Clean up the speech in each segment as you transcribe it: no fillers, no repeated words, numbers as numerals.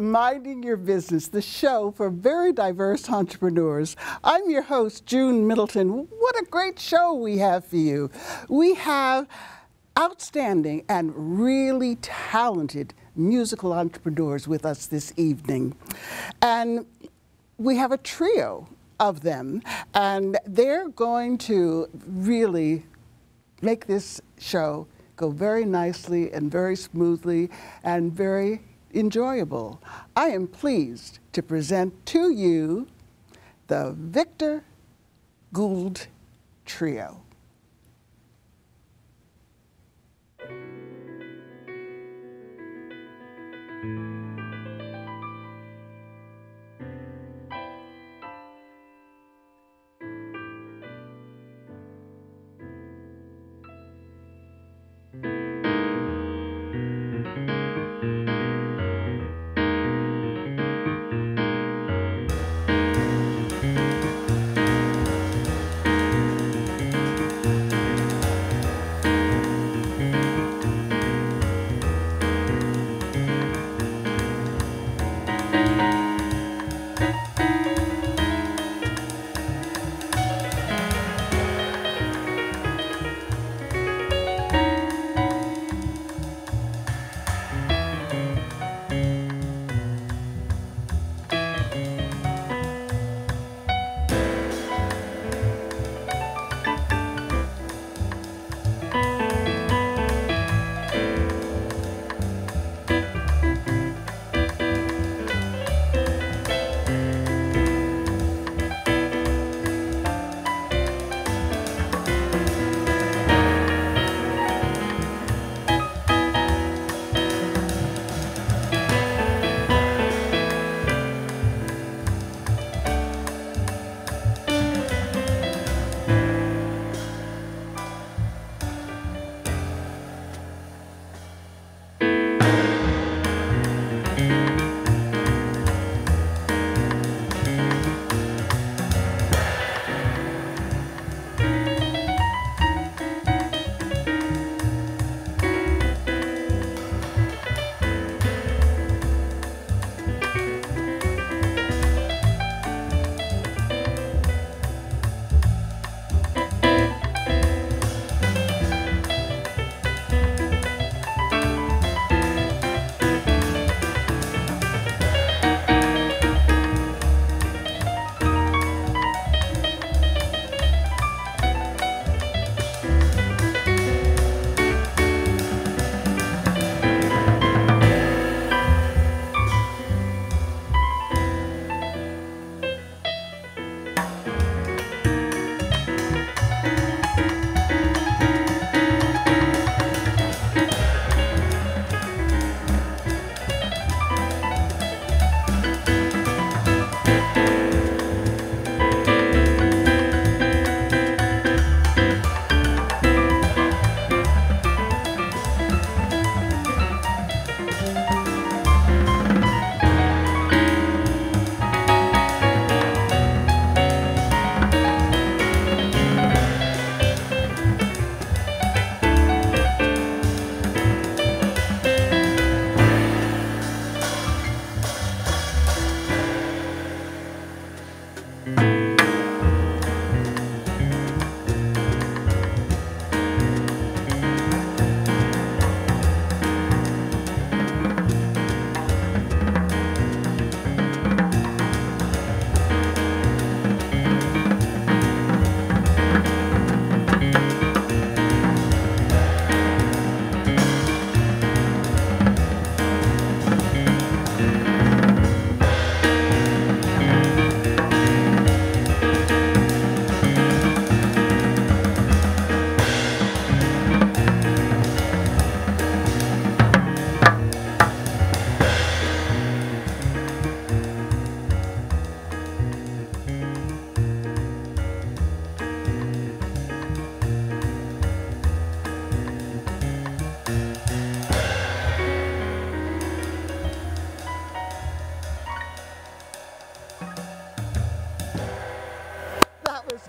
to Minding Your Business, the show for very diverse entrepreneurs. I'm your host, June Middleton. What a great show we have for you. We have outstanding and really talented musical entrepreneurs with us this evening. And we have a trio of them, and they're going to really make this show go very nicely and very smoothly and very enjoyable. I am pleased to present to you the Victor Gould Trio.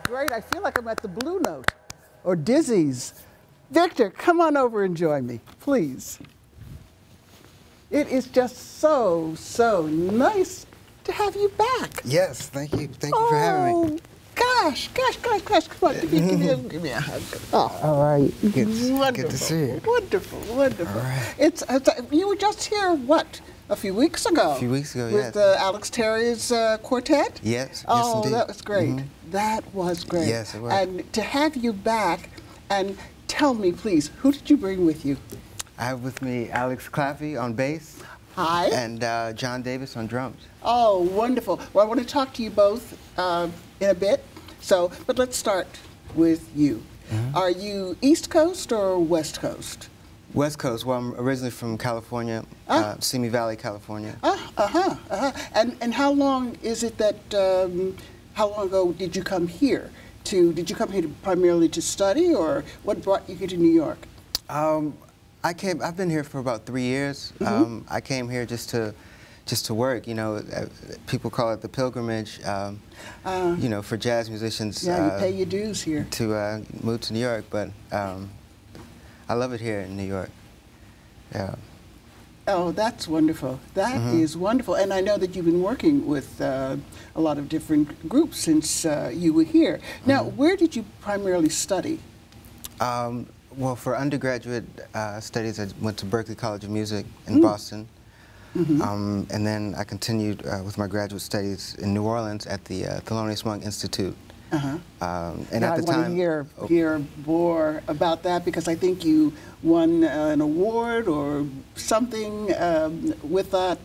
Great. I feel like I'm at the Blue Note or Dizzy's. Victor, come on over and join me, please. It is just so, so nice to have you back. Yes, thank you. Thank you for having me. Gosh. Come on, give me a hug. Oh, All right. wonderful. Good to see you. Wonderful. All right. It's you were just here, what, a few weeks ago? A few weeks ago, with yes. Alex Terry's quartet? Yes, Oh, yes, indeed. that was great. That was great. Yes, it was. And to have you back, and tell me, please, who did you bring with you? I have with me Alex Claffey on bass. Hi. And John Davis on drums. Oh, wonderful. Well, I want to talk to you both in a bit. So, but let's start with you. Are you East Coast or West Coast? West Coast. Well, I'm originally from California, Simi Valley, California. And how long is it that? How long ago did you come here? Did you come here primarily to study, or what brought you here to New York? I've been here for about 3 years. I came here just to work. You know, people call it the pilgrimage. You know, for jazz musicians. Yeah, you pay your dues here. To move to New York, but I love it here in New York. Yeah. Oh, that's wonderful. That is wonderful. And I know that you've been working with a lot of different groups since you were here. Now, where did you primarily study? Well, for undergraduate studies, I went to Berklee College of Music in Boston. And then I continued with my graduate studies in New Orleans at the Thelonious Monk Institute. And now, at the time, I want to hear more about that, because I think you won an award or something with that,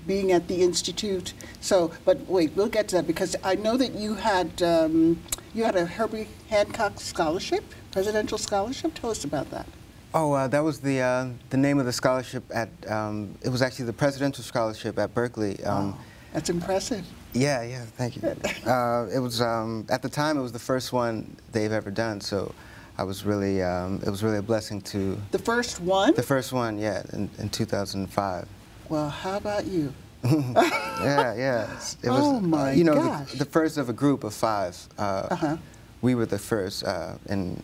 being at the Institute. So, but wait, we'll get to that, because I know that you had a Herbie Hancock Scholarship, Presidential Scholarship. Tell us about that. Oh, that was the name of the scholarship at. It was actually the Presidential Scholarship at Berklee. Wow, that's impressive. Yeah, thank you. It was at the time, it was the first one they've ever done. So, I was really it was really a blessing to. The first one? The first one, yeah, in 2005. Well, how about you? Yeah. It was, oh my you know, gosh. the first of a group of 5. We were the first in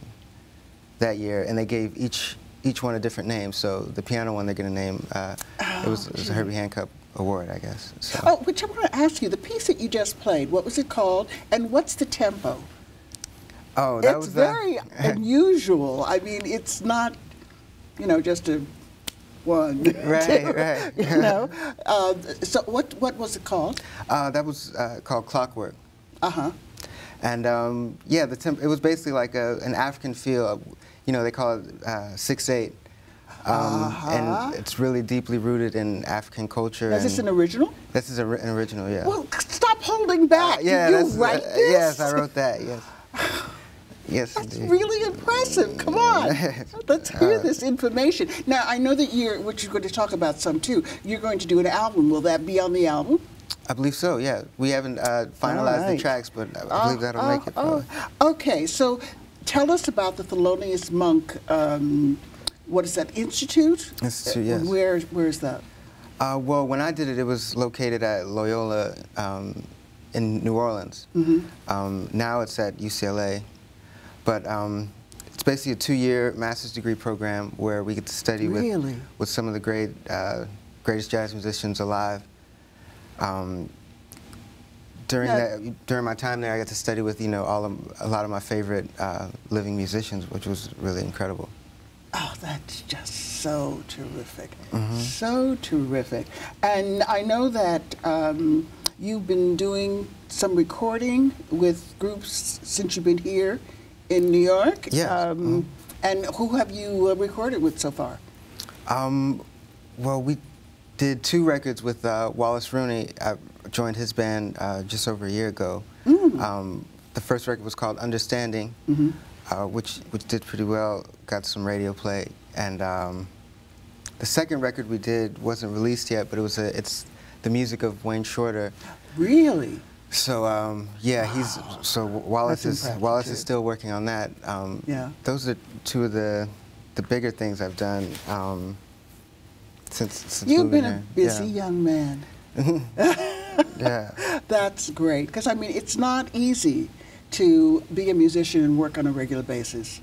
that year, and they gave each one a different name. So the piano one they're going to name it was a Herbie Hancock Award, I guess. So. Oh, which I want to ask you, the piece that you just played, what was it called, and what's the tempo? Oh, that it's was very unusual. I mean, it's not, you know, just a 1, 2, right. You know. So what was it called? That was called Clockwork. And yeah, it was basically like an African feel. You know, they call it 6/8. And it's really deeply rooted in African culture. Is this an original? This is an original, yeah. Well, stop holding back. Yeah, Did you write this? Yes, I wrote that, yes. Yes, That's indeed. really impressive. Come on. Let's hear this information. Now, I know that which you're going to talk about some too, you're going to do an album. Will that be on the album? I believe so, yeah. We haven't finalized the tracks, but I believe that'll make it. Okay, so tell us about the Thelonious Monk, what is that, Institute? Institute, yes. Where is that? Well, when I did it, it was located at Loyola in New Orleans. Now it's at UCLA. But it's basically a 2-year master's degree program where we get to study with some of the greatest jazz musicians alive. During my time there, I got to study with a lot of my favorite living musicians, which was really incredible. Oh, that's just so terrific, so terrific. And I know that you've been doing some recording with groups since you've been here in New York. Yes. And who have you recorded with so far? Well, we did 2 records with Wallace Rooney. I joined his band just over a year ago. The first record was called Understanding, which did pretty well, got some radio play. And the second record we did wasn't released yet, but it's the music of Wayne Shorter. Really? So yeah, Wallace is still working on that. Yeah. Those are 2 of the bigger things I've done since You've been here. a busy young man. Yeah. That's great, because I mean, it's not easy to be a musician and work on a regular basis.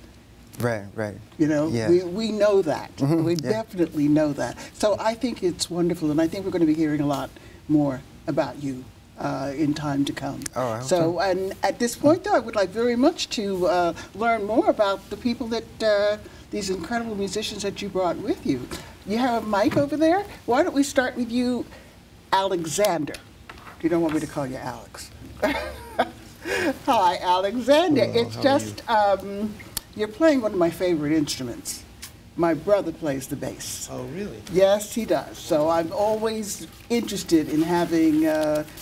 Right. You know, Yes. we know that. We definitely know that. So I think it's wonderful, and I think we're going to be hearing a lot more about you in time to come. Oh, I hope so. And at this point, though, I would like very much to learn more about the people that, these incredible musicians that you brought with you. You have a mic over there? Why don't we start with you, Alexander? You don't want me to call you Alex. Hi, Alexander. Hello, It's how are just, you're playing one of my favorite instruments. My brother plays the bass. Oh, really? Yes, he does. So I'm always interested in having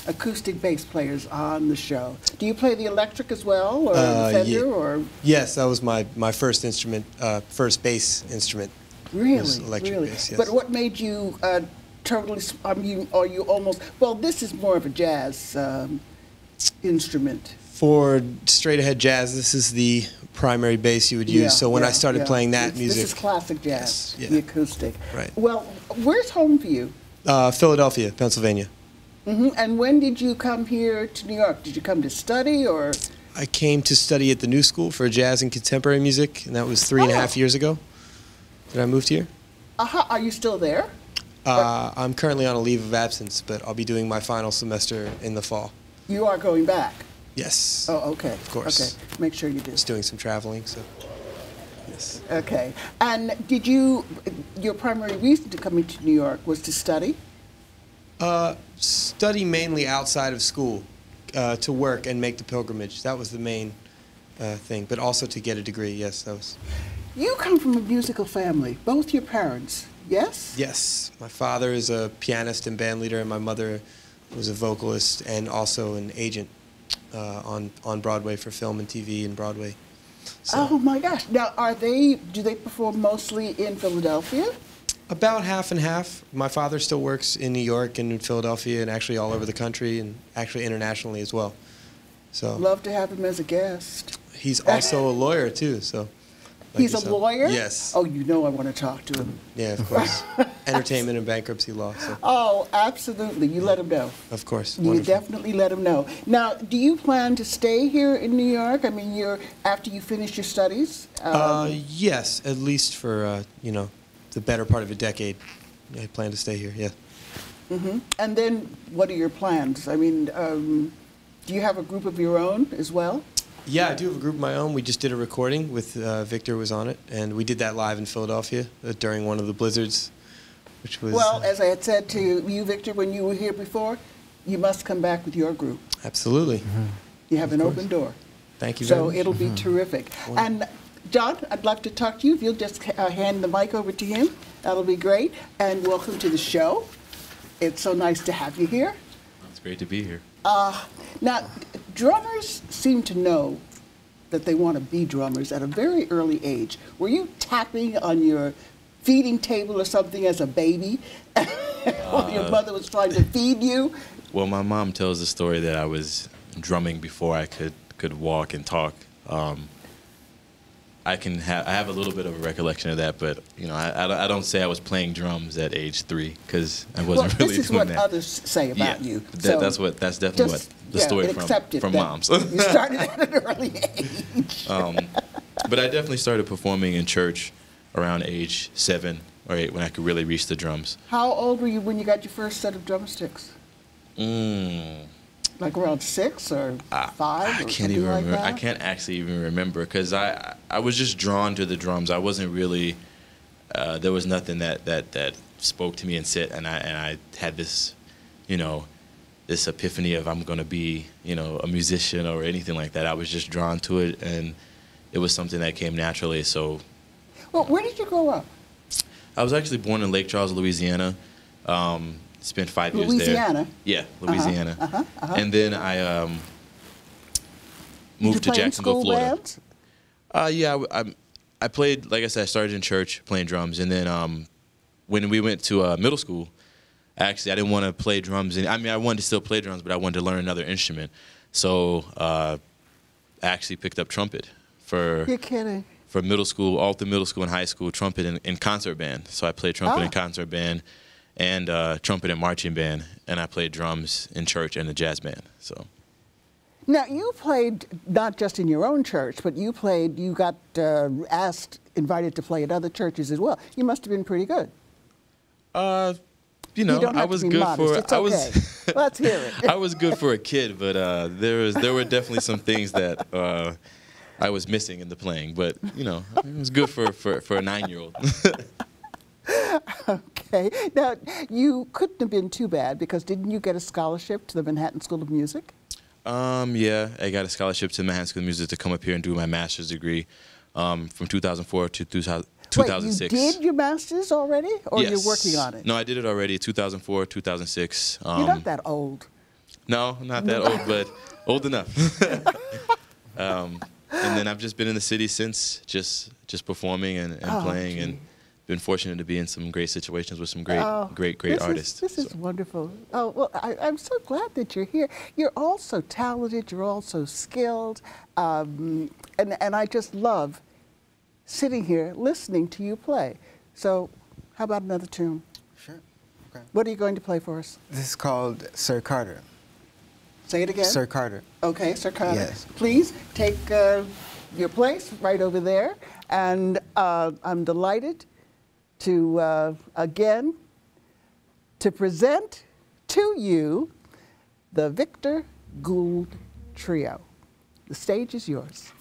acoustic bass players on the show. Do you play the electric as well, or the Fender, or? Yes, that was my first instrument, first bass instrument. Really, was electric really. bass, yes. But what made you totally? I mean, are you almost? Well, this is more of a jazz instrument. For straight ahead jazz, this is the primary bass you would use. Yeah, so when I yeah, started yeah. playing that music, This is classic jazz, Yes, yeah. the acoustic. Right. Well, where's home for you? Philadelphia, Pennsylvania. And when did you come here to New York? Did you come to study, or? I came to study at the New School for Jazz and Contemporary Music, and that was 3.5 years ago that I moved here. Are you still there? I'm currently on a leave of absence, but I'll be doing my final semester in the fall. You are going back. Yes. Oh, okay. Of course. Okay, make sure you do. Just doing some traveling, so yes. Okay. And did your primary reason to coming to New York was to study? Study mainly outside of school, to work and make the pilgrimage. That was the main thing, but also to get a degree. Yes, that was. You come from a musical family, both your parents, yes? Yes, my father is a pianist and band leader, and my mother was a vocalist and also an agent on Broadway for film and TV and Broadway. So Oh my gosh. Now, do they perform mostly in Philadelphia? about half and half. My father still works in New York and in Philadelphia and actually all over the country and actually internationally as well. So Love to have him as a guest. he's also a lawyer too. So like He's a yourself. lawyer? Yes. Oh, you know I want to talk to him. Yeah, of course. Entertainment and bankruptcy law. So Oh, absolutely. You let him know. of course. You Wonderful. definitely let him know. Now, do you plan to stay here in New York? I mean, after you finish your studies? Yes, at least for the better part of a decade. I plan to stay here. Yeah. And then what are your plans? I mean, do you have a group of your own as well? Yeah, I do have a group of my own. We just did a recording with Victor was on it, and we did that live in Philadelphia during one of the blizzards, which was Well, as I had said to you, Victor, when you were here before, you must come back with your group. absolutely. You have an open door. Thank you very So much. it'll be terrific. And John, I'd love to talk to you. If you'll just hand the mic over to him, that'll be great. And welcome to the show. It's so nice to have you here. It's great to be here. Now, drummers seem to know that they want to be drummers at a very early age. Were you tapping on your feeding table or something as a baby while your mother was trying to feed you? Well, my mom tells the story that I was drumming before I could walk and talk. I have a little bit of a recollection of that, but I don't say I was playing drums at age 3 because I wasn't really doing that. This is what others say about you. So That's definitely just, the story accept it from that moms. You started at an early age. But I definitely started performing in church around age 7 or 8 when I could really reach the drums. How old were you when you got your first set of drumsticks? Like around 6 or 5 I or can't something even like remember. that? I can't actually even remember because I was just drawn to the drums. I wasn't really. There was nothing that spoke to me and I had this, this epiphany of I'm going to be, a musician or anything like that. I was just drawn to it, and it was something that came naturally. So. Well, where did you grow up? I was actually born in Lake Charles, Louisiana. Spent 5 years there. Louisiana? Yeah, Louisiana. And then I moved to Jacksonville, Florida. Bands? Yeah, I played, like I said, I started in church playing drums. And then when we went to middle school, actually, I didn't want to play drums. I wanted to still play drums, but I wanted to learn another instrument. So I actually picked up trumpet for You're kidding. for middle school, all through middle school and high school, trumpet in concert band. So I played trumpet in concert band and trumpet in marching band, and I played drums in church and the jazz band. So Now, you played not just in your own church, but you got invited to play at other churches as well. You must have been pretty good. You know, you don't have I was to be good modest. for. It's I okay. was. Let's hear it. I was good for a kid, but there were definitely some things that I was missing in the playing. But you know, it was good for a 9-year-old. Okay. Now, you couldn't have been too bad because didn't you get a scholarship to the Manhattan School of Music? Yeah, I got a scholarship to Manhattan School of Music to come up here and do my master's degree from 2004 to 2006. Wait, you did your master's already, or Yes. you're working on it? No, I did it already. 2004, 2006. You're not that old. No, not that old, but old enough. And then I've just been in the city since, just performing and playing, and been fortunate to be in some great situations with some great artists. This is wonderful. Oh, well, I'm so glad that you're here. You're all so talented. You're all so skilled. And I just love sitting here listening to you play. So how about another tune? Sure. Okay. What are you going to play for us? This is called Sir Carter. Say it again. Sir Carter. Okay, Sir Carter. Yes. Please take your place right over there. And I'm delighted to, again, to present to you the Victor Gould Trio. The stage is yours.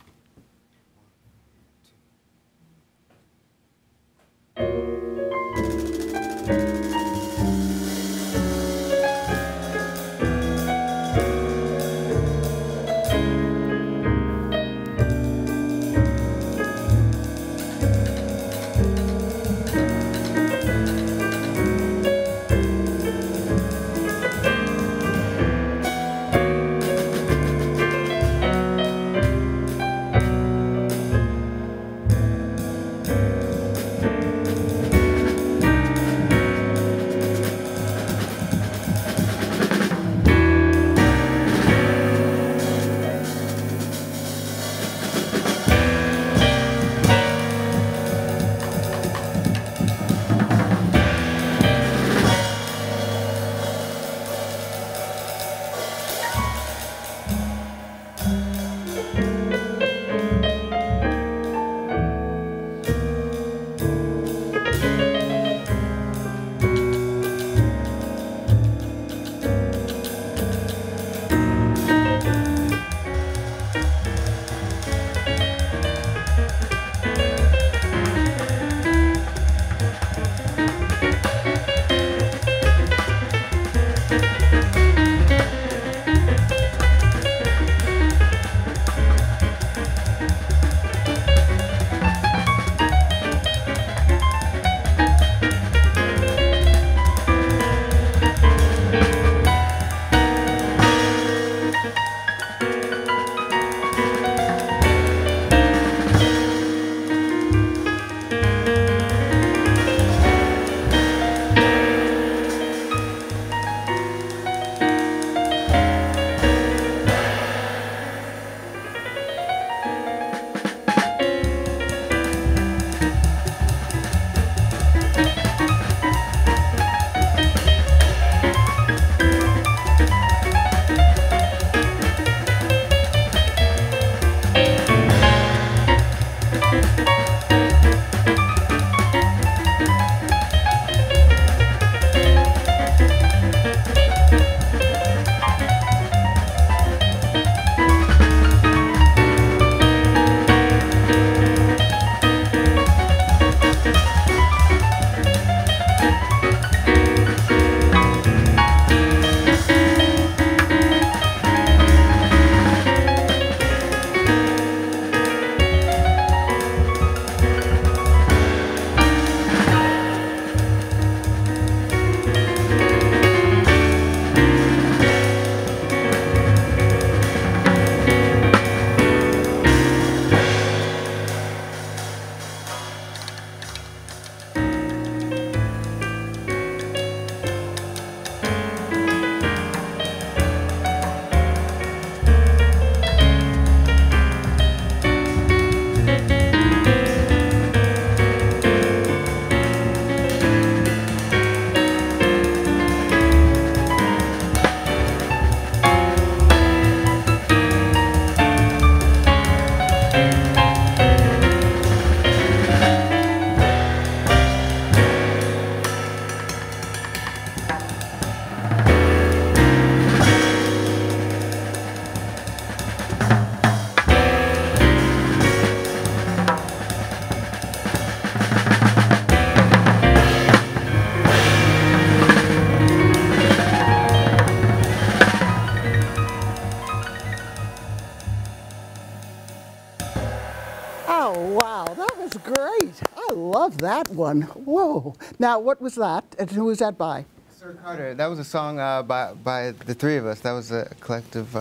I love that one. Whoa. Now, what was that? And who was that by? Sir Carter. That was a song by the three of us. That was a collective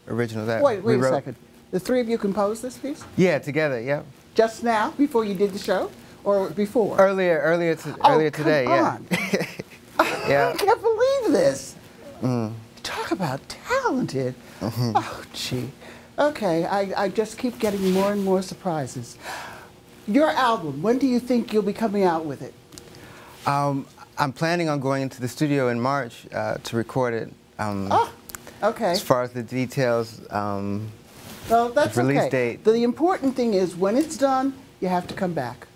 original that Wait we a wrote. second. The three of you composed this piece? Yeah, together. Yep. Just now, before you did the show? Or before? Earlier today. Come on. Yeah. I can't believe this. Talk about talented. Oh, gee. Okay, I just keep getting more and more surprises. Your album, when do you think you'll be coming out with it? I'm planning on going into the studio in March to record it. Okay. As far as the details, Well, that's release okay. date. The important thing is when it's done, you have to come back.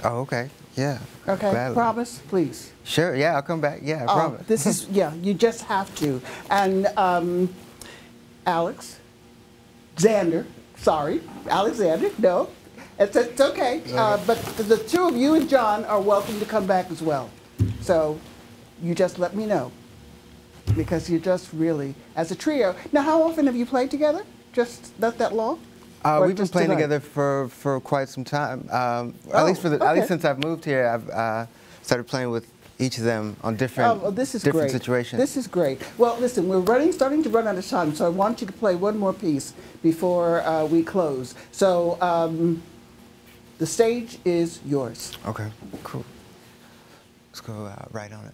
Oh, okay. Yeah. Okay, Gladly. promise, please. Sure. Yeah, I'll come back. Yeah, I promise. This is, yeah, you just have to. And Alexander, no, it's okay. But the two of you and John are welcome to come back as well. So you just let me know. Because you're just really, as a trio. Now, how often have you played together? Just not that long? We've been playing together for quite some time. At least since I've moved here, I've started playing with each of them on different situations. This is great. Well, listen, we're starting to run out of time, so I want you to play one more piece before we close. So the stage is yours. Okay, cool. Let's go right on it.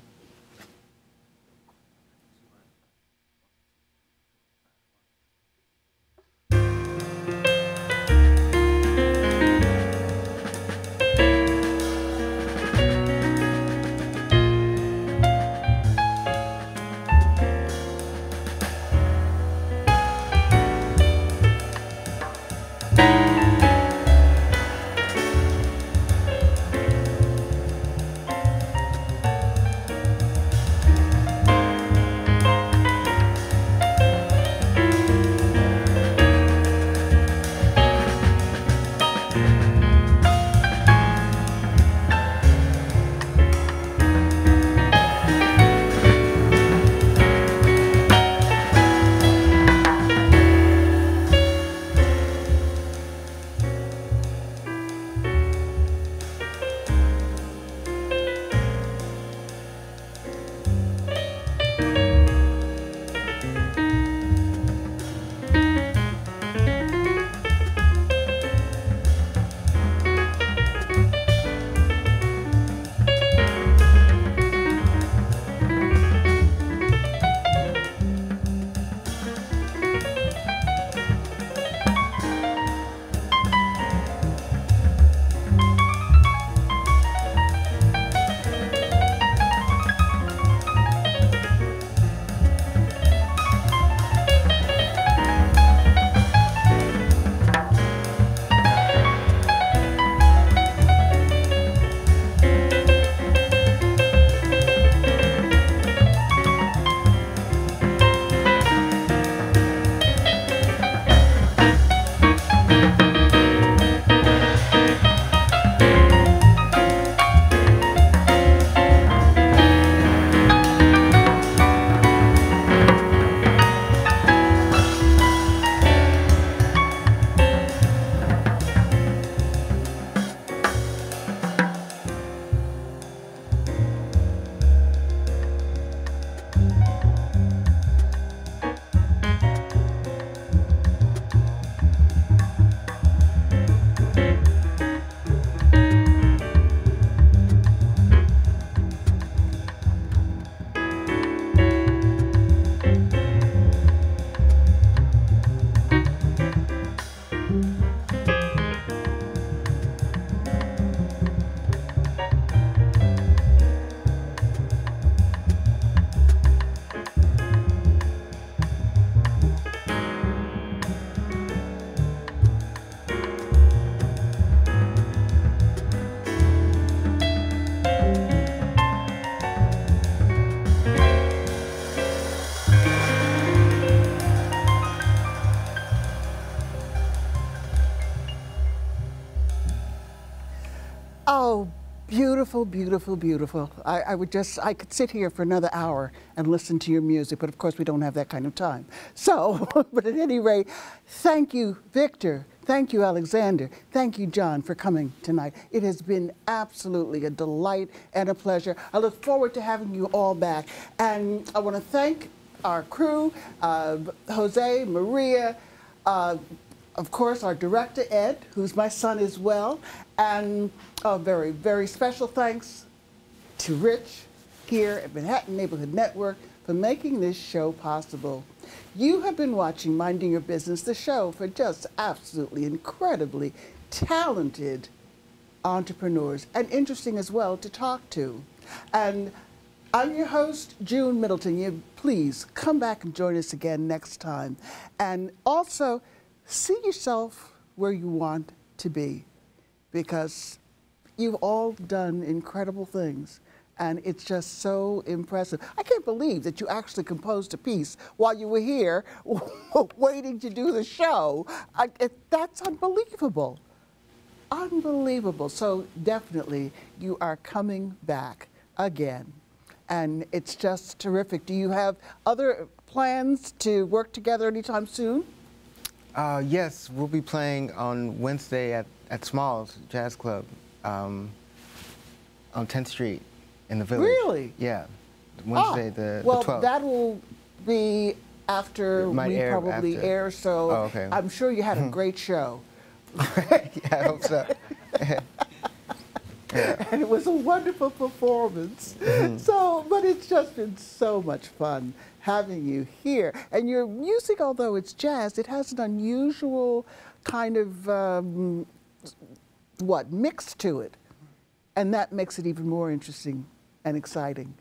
Oh, beautiful, beautiful, beautiful. I could sit here for another hour and listen to your music, but of course we don't have that kind of time. So, but at any rate, thank you, Victor, Thank you, Alexander. Thank you, John, for coming tonight. It has been absolutely a delight and a pleasure. I look forward to having you all back. And I want to thank our crew, Jose, Maria, of course, our director, Ed, who's my son as well. And a very, very special thanks to Rich here at Manhattan Neighborhood Network for making this show possible. You have been watching Minding Your Business, the show for just absolutely incredibly talented entrepreneurs and interesting as well to talk to. And I'm your host, June Middleton. You please come back and join us again next time. And also, see yourself where you want to be, because you've all done incredible things. And it's just so impressive. I can't believe that you actually composed a piece while you were here waiting to do the show. That's unbelievable. Unbelievable. So definitely you are coming back again. And it's just terrific. Do you have other plans to work together anytime soon? Yes, we'll be playing on Wednesday at Smalls Jazz Club on 10th Street. In the village. Really? Yeah. Wednesday, the 12th. Well, that will be after we probably air, so okay. I'm sure you had a great show. Yeah, I hope so. Yeah. And it was a wonderful performance. But it's just been so much fun having you here. And your music, although it's jazz, it has an unusual kind of, mix to it. And that makes it even more interesting and exciting.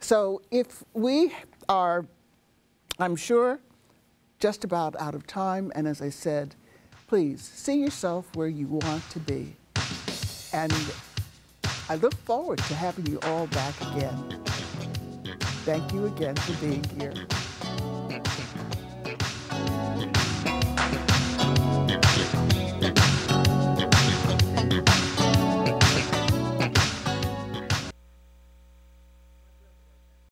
So if we are, I'm sure, just about out of time, and as I said, please see yourself where you want to be. And I look forward to having you all back again. Thank you again for being here.